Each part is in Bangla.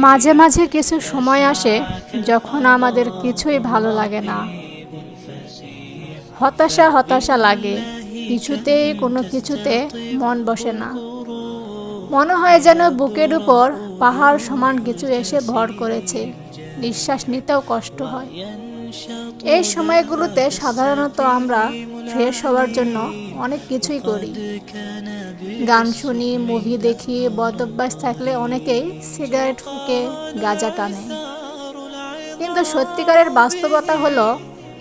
মাঝে মাঝে কিছু সময় আসে যখন আমাদের কিছুই ভালো লাগে না। হতাশা হতাশা লাগে, কিছুতেই কোনো কিছুতে মন বসে না। মনে হয় যেন বুকের উপর পাহাড় সমান কিছু এসে ভর করেছে, নিঃশ্বাস নিতেও কষ্ট হয়। এই সময়গুলোতে সাধারণত আমরা ফ্রেশ হওয়ার জন্য অনেক কিছুই করি। গান শুনি, মুভি দেখি, বদ অভ্যাস থাকলে অনেকেই সিগারেট ফুঁকে গাঁজা টানে। কিন্তু সত্যিকারের বাস্তবতা হলো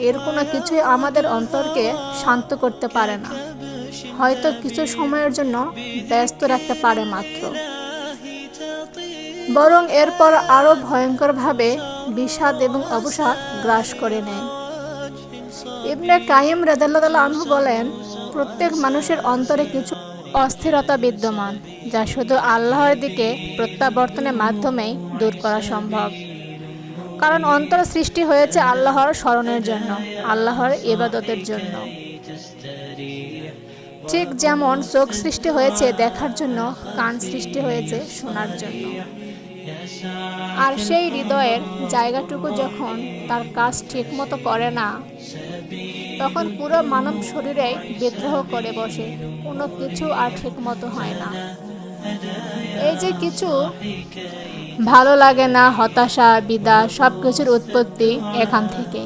এর কোনো কিছুই আমাদের অন্তরকে শান্ত করতে পারে না, হয়তো কিছু সময়ের জন্য ব্যস্ত রাখতে পারে মাত্র, বরং এরপর আরও ভয়ঙ্করভাবে বিষাদ এবং অবসাদ গ্রাস করে নেয়। ইবনে কাইয়িম রাদিয়াল্লাহু আনহু বলেন, প্রত্যেক মানুষের অন্তরে কিছু অস্থিরতা বিদ্যমান, যা শুধু আল্লাহর দিকে প্রত্যাবর্তনের মাধ্যমেই দূর করা সম্ভব। কারণ অন্তর সৃষ্টি হয়েছে আল্লাহর স্মরণের জন্য, আল্লাহর ইবাদতের জন্য। ঠিক যেমন চোখ সৃষ্টি হয়েছে দেখার জন্য, কান সৃষ্টি হয়েছে শোনার জন্য। আর সেই হৃদয়ের জায়গাটুকু যখন তার কাজ ঠিকমতো করে না, তখন পুরো মানব শরীরেই বিদ্রোহ করে বসে, কোনো কিছু আর ঠিকমতো হয় না। এই যে কিছু ভালো লাগে না, হতাশা, বিদা, সব কিছুর উৎপত্তি এখান থেকে।